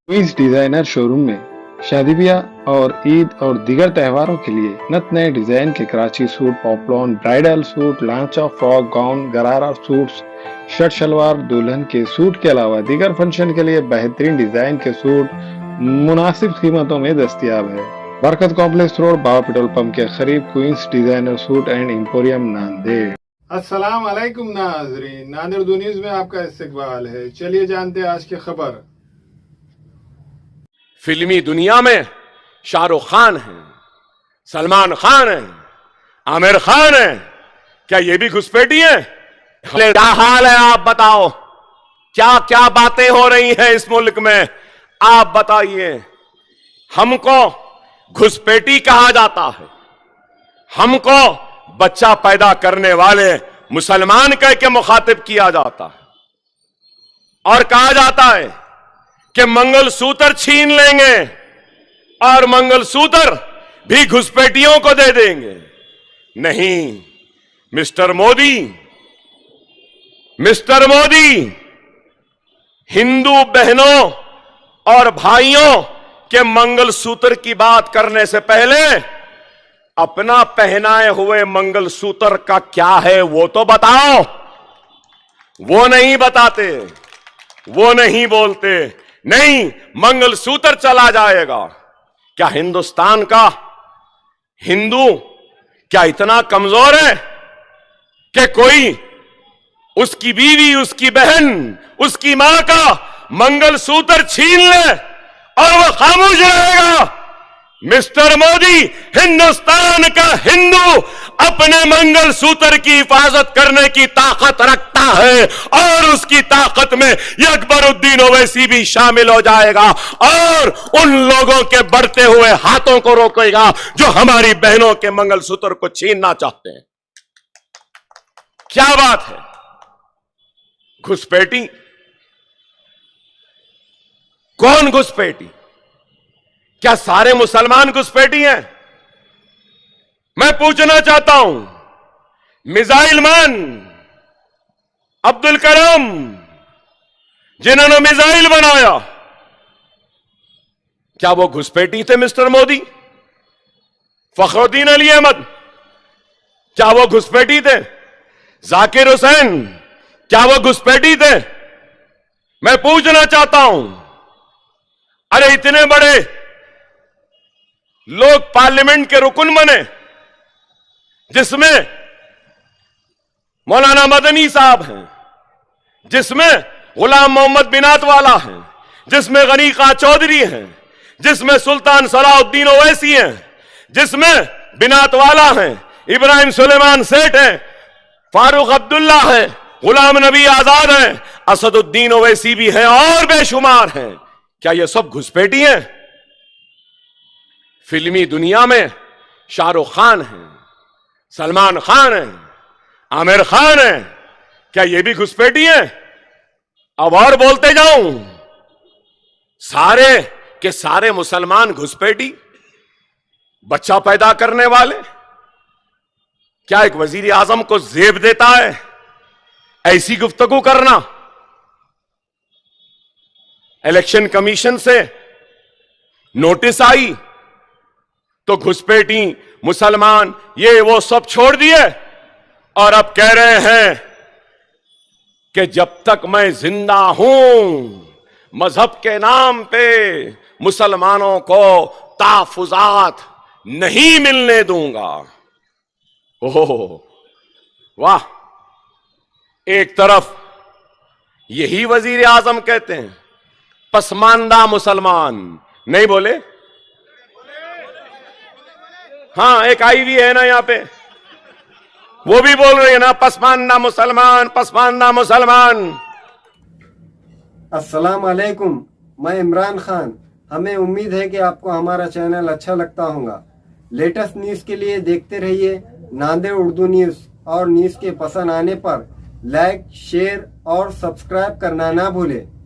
Queen's designer showroom में शादी ब्याह और ईद और दीगर त्योहारों के लिए नत नए डिजाइन के Karachi suit, poplin, bridal suit, लांचा, फ्रॉक, गाउन, गरारा सूट्स, शर्ट शलवार, दुल्हन के सूट के अलावा दीगर फंक्शन के लिए बेहतरीन डिजाइन के सूट मुनासिब कीमतों में दस्तियाब है। Barkat complex road, Baba petrol pump के करीब queens designer suit and emporium, Nanded. अस्सलाम वालेकुम नाज़रीन, नांदेड़ न्यूज़ में आपका इस्तकबाल है। चलिए जानते हैं आज की खबर। फिल्मी दुनिया में शाहरुख खान है, सलमान खान है, आमिर खान है, क्या ये भी घुसपैठी है? क्या हाल है आप बताओ? क्या क्या बातें हो रही हैं इस मुल्क में, आप बताइए। हमको घुसपैठी कहा जाता है, हमको बच्चा पैदा करने वाले मुसलमान कह के मुखातिब किया जाता है और कहा जाता है कि मंगलसूत्र छीन लेंगे और मंगलसूत्र भी घुसपैठियों को दे देंगे। नहीं मिस्टर मोदी, हिंदू बहनों और भाइयों के मंगलसूत्र की बात करने से पहले अपना पहनाए हुए मंगलसूत्र का क्या है वो तो बताओ। वो नहीं बताते, वो नहीं बोलते। नहीं, मंगलसूत्र चला जाएगा। क्या हिंदुस्तान का हिंदू क्या इतना कमजोर है कि कोई उसकी बीवी, उसकी बहन, उसकी मां का मंगलसूत्र छीन ले और वो खामोश रहेगा? मिस्टर मोदी, हिंदुस्तान का हिंदू अपने मंगलसूत्र की हिफाजत करने की ताकत रखता है और उसकी ताकत में ये अकबरुद्दीन ओवैसी भी शामिल हो जाएगा और उन लोगों के बढ़ते हुए हाथों को रोकेगा जो हमारी बहनों के मंगलसूत्र को छीनना चाहते हैं। क्या बात है? घुसपैठी? कौन घुसपैठी? क्या सारे मुसलमान घुसपैठी हैं? मैं पूछना चाहता हूं, मिसाइल मैन अब्दुल कलाम जिन्होंने मिसाइल बनाया, क्या वो घुसपैठी थे? मिस्टर मोदी, फखरुद्दीन अली अहमद, क्या वो घुसपैठी थे? जाकिर हुसैन, क्या वो घुसपैठी थे? मैं पूछना चाहता हूं, अरे इतने बड़े लोग पार्लियामेंट के रुकन बने, जिसमें मौलाना मदनी साहब हैं, जिसमें गुलाम मोहम्मद बिनात वाला हैं, जिसमें गनी का चौधरी हैं, जिसमें सुल्तान सलाउद्दीन ओवैसी हैं, जिसमें बिनात वाला हैं, इब्राहिम सुलेमान सेठ हैं, फारूक अब्दुल्ला हैं, गुलाम नबी आजाद हैं, असदुद्दीन ओवैसी भी हैं और बेशुमार हैं। क्या ये सब घुसपैठी हैं? फिल्मी दुनिया में शाहरुख खान है, सलमान खान है, आमिर खान है, क्या ये भी घुसपैठी है? अब और बोलते जाऊं, सारे के सारे मुसलमान घुसपैठी, बच्चा पैदा करने वाले। क्या एक वजीर आजम को जेब देता है ऐसी गुफ्तगू करना? इलेक्शन कमीशन से नोटिस आई तो घुसपैठी, मुसलमान, ये वो सब छोड़ दिए और अब कह रहे हैं कि जब तक मैं जिंदा हूं मजहब के नाम पे मुसलमानों को ताफुजात नहीं मिलने दूंगा। ओह वाह! एक तरफ यही वजीर आजम कहते हैं पसमानदा मुसलमान, नहीं बोले? हाँ, एक आई भी है ना यहाँ पे, वो भी बोल रही है ना, पसमानदा मुसलमान, पसमानदा मुसलमान। अस्सलाम वालेकुम, मैं इमरान खान। हमें उम्मीद है कि आपको हमारा चैनल अच्छा लगता होगा। लेटेस्ट न्यूज़ के लिए देखते रहिए नांदेड़ उर्दू न्यूज़ और न्यूज़ के पसंद आने पर लाइक, शेयर और सब्सक्राइब करना ना भूलें।